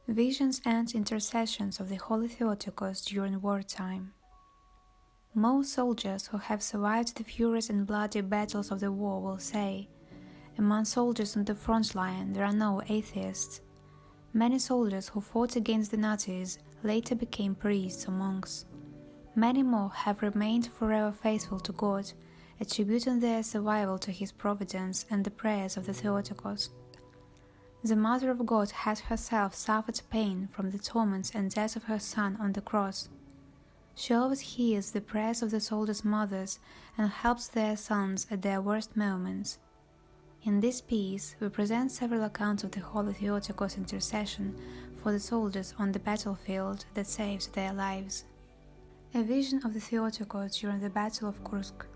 Visions and intercessions of the Holy Theotokos during wartime. Most soldiers who have survived the furious and bloody battles of the war will say, among soldiers on the front line there are no atheists. Many soldiers who fought against the Nazis later became priests or monks. Many more have remained forever faithful to God, attributing their survival to His providence and the prayers of the Theotokos. The Mother of God had herself suffered pain from the torments and death of her Son on the cross. She always hears the prayers of the soldiers' mothers and helps their sons at their worst moments. In this piece, we present several accounts of the Holy Theotokos intercession for the soldiers on the battlefield that saved their lives. A vision of the Theotokos during the Battle of Kursk.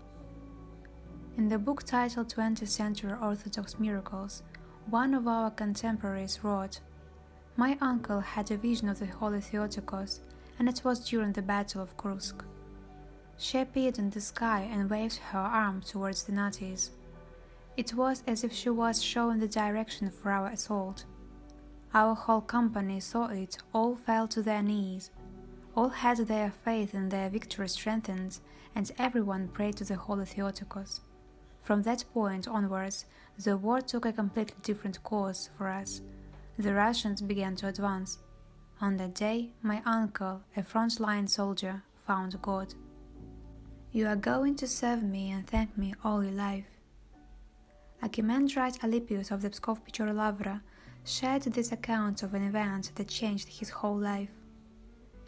In the book titled 20th Century Orthodox Miracles, one of our contemporaries wrote, "My uncle had a vision of the Holy Theotokos, and it was during the Battle of Kursk. She appeared in the sky and waved her arm towards the Nazis. It was as if she was showing the direction for our assault. Our whole company saw it, all fell to their knees. All had their faith in their victory strengthened, and everyone prayed to the Holy Theotokos. From that point onwards, the war took a completely different course for us. The Russians began to advance. On that day, my uncle, a front-line soldier, found God. You are going to serve me and thank me all your life." Archimandrite Alypius of the Pskov-Pechora Lavra shared this account of an event that changed his whole life.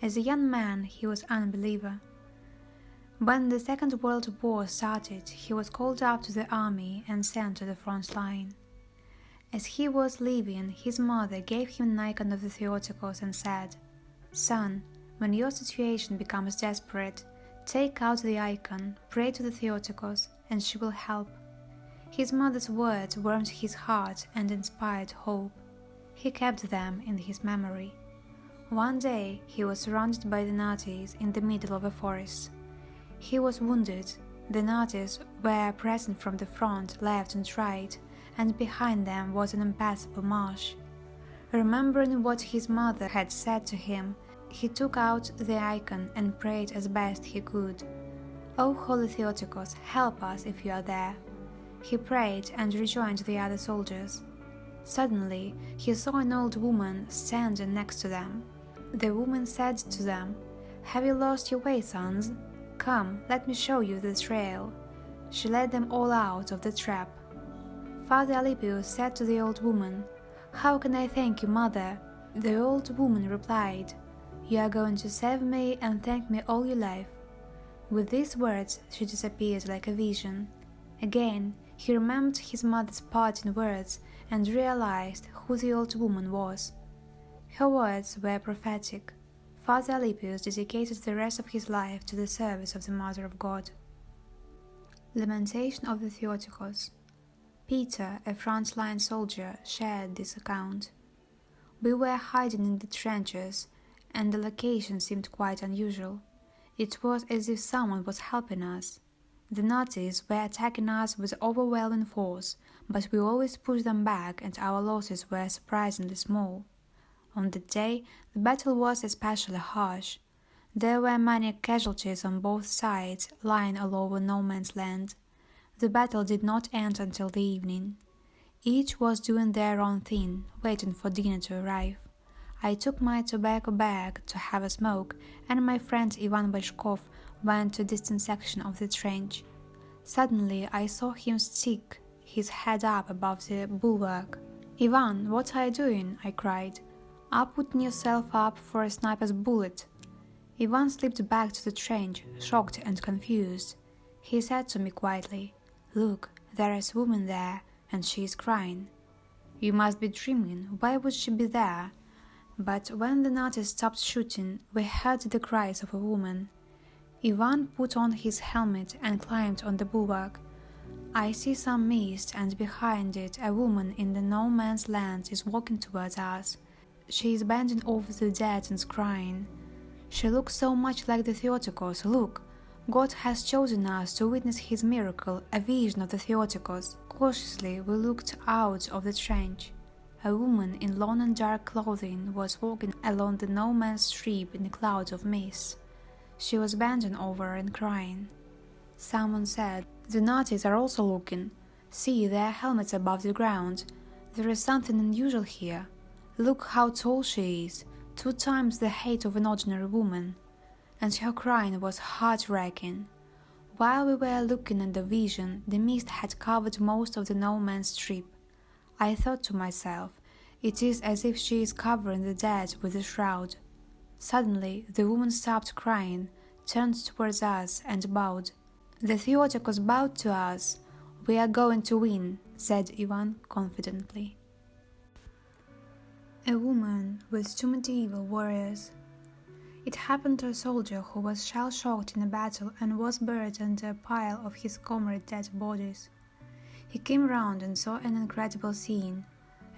As a young man, he was an unbeliever. When the Second World War started, he was called up to the army and sent to the front line. As he was leaving, his mother gave him an icon of the Theotokos and said, "Son, when your situation becomes desperate, take out the icon, pray to the Theotokos, and she will help." His mother's words warmed his heart and inspired hope. He kept them in his memory. One day, he was surrounded by the Nazis in the middle of a forest. He was wounded. The Nazis were present from the front, left and right, and behind them was an impassable marsh. Remembering what his mother had said to him, he took out the icon and prayed as best he could. "O Holy Theotokos, help us if you are there." He prayed and rejoined the other soldiers. Suddenly, he saw an old woman standing next to them. The woman said to them, "Have you lost your way, sons? Come, let me show you the trail." She led them all out of the trap. Father Alypius said to the old woman, "How can I thank you, mother?" The old woman replied, "You are going to serve me and thank me all your life." With these words, she disappeared like a vision. Again, he remembered his mother's parting words and realized who the old woman was. Her words were prophetic. Father Alypius dedicated the rest of his life to the service of the Mother of God. Lamentation of the Theotokos. Peter, a front-line soldier, shared this account. "We were hiding in the trenches, and the location seemed quite unusual. It was as if someone was helping us. The Nazis were attacking us with overwhelming force, but we always pushed them back and our losses were surprisingly small. On that day, the battle was especially harsh. There were many casualties on both sides, lying all over no man's land. The battle did not end until the evening. Each was doing their own thing, waiting for dinner to arrive. I took my tobacco bag to have a smoke, and my friend Ivan Bashkov went to a distant section of the trench. Suddenly I saw him stick his head up above the bulwark. 'Ivan, what are you doing?' I cried. 'Are putting yourself up for a sniper's bullet.' Ivan slipped back to the trench, shocked and confused. He said to me quietly, 'Look, there is a woman there, and she is crying.' 'You must be dreaming, why would she be there?' But when the Nazis stopped shooting, we heard the cries of a woman. Ivan put on his helmet and climbed on the bulwark. I see some mist, and behind it a woman in the no man's land is walking towards us. She is bending over the dead and crying. She looks so much like the Theotokos. Look! God has chosen us to witness his miracle, a vision of the Theotokos. Cautiously we looked out of the trench. A woman in long and dark clothing was walking along the no man's strip in a cloud of mist. She was bending over and crying. Someone said, "The Nazis are also looking. See their helmets above the ground. There is something unusual here. Look how tall she is, 2 times the height of an ordinary woman." And her crying was heart-wrenching. While we were looking at the vision, the mist had covered most of the no man's strip. I thought to myself, it is as if she is covering the dead with a shroud. Suddenly, the woman stopped crying, turned towards us and bowed. "The Theotokos bowed to us. We are going to win," said Ivan confidently. A woman with 2 medieval warriors. It happened to a soldier who was shell-shocked in a battle and was buried under a pile of his comrades' dead bodies. He came round and saw an incredible scene.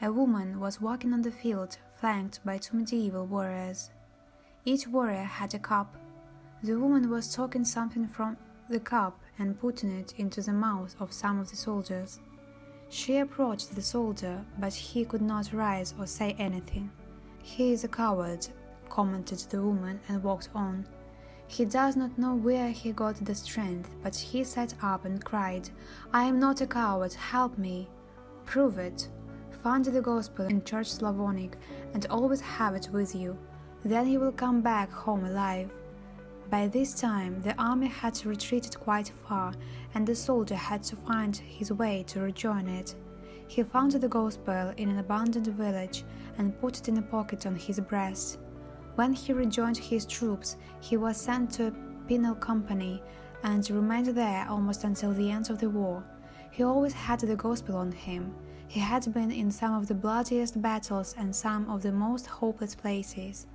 A woman was walking on the field, flanked by 2 medieval warriors. Each warrior had a cup. The woman was taking something from the cup and putting it into the mouth of some of the soldiers. She approached the soldier, but he could not rise or say anything. "He is a coward," commented the woman and walked on. "He does not know where he got the strength, but he sat up and cried, 'I am not a coward, help me.' Prove it. Find the Gospel in Church Slavonic and always have it with you. Then you will come back home alive." By this time, the army had retreated quite far, and the soldier had to find his way to rejoin it. He found the Gospel in an abandoned village and put it in a pocket on his breast. When he rejoined his troops, he was sent to a penal company and remained there almost until the end of the war. He always had the Gospel on him. He had been in some of the bloodiest battles and some of the most hopeless places.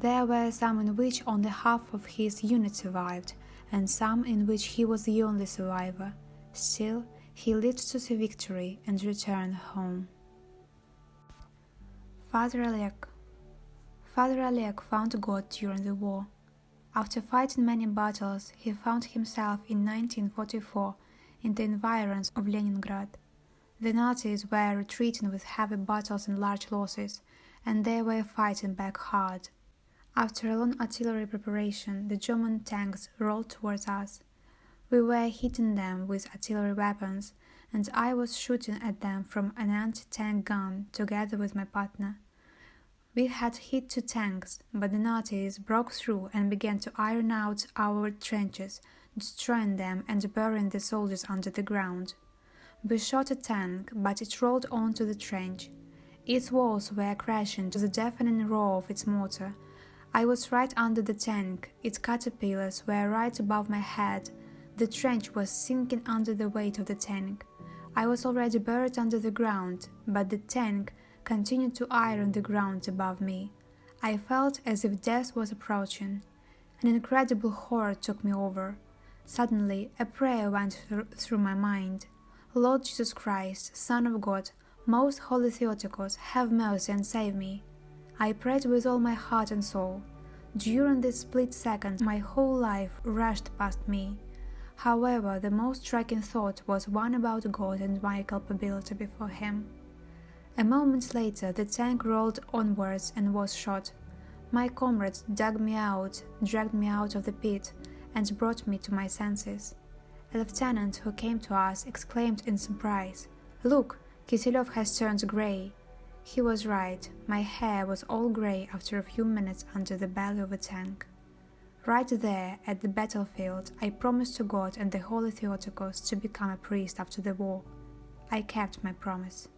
There were some in which only half of his unit survived, and some in which he was the only survivor. Still, he lived to see victory and return home. Father Alec. Father Alec found God during the war. After fighting many battles, he found himself in 1944 in the environs of Leningrad. The Nazis were retreating with heavy battles and large losses, and they were fighting back hard. After a long artillery preparation, the German tanks rolled towards us. We were hitting them with artillery weapons, and I was shooting at them from an anti-tank gun together with my partner. We had hit 2 tanks, but the Nazis broke through and began to iron out our trenches, destroying them and burying the soldiers under the ground. We shot a tank, but it rolled onto the trench. Its walls were crashing to the deafening roar of its motor. I was right under the tank, its caterpillars were right above my head. The trench was sinking under the weight of the tank. I was already buried under the ground, but the tank continued to iron the ground above me. I felt as if death was approaching. An incredible horror took me over. Suddenly, a prayer went through my mind. "Lord Jesus Christ, Son of God, Most Holy Theotokos, have mercy and save me." I prayed with all my heart and soul. During this split second, my whole life rushed past me. However, the most striking thought was one about God and my culpability before Him. A moment later, the tank rolled onwards and was shot. My comrades dug me out, dragged me out of the pit, and brought me to my senses. A lieutenant who came to us exclaimed in surprise, "Look, Kisilev has turned grey." He was right. My hair was all grey after a few minutes under the belly of a tank. Right there, at the battlefield, I promised to God and the Holy Theotokos to become a priest after the war. I kept my promise.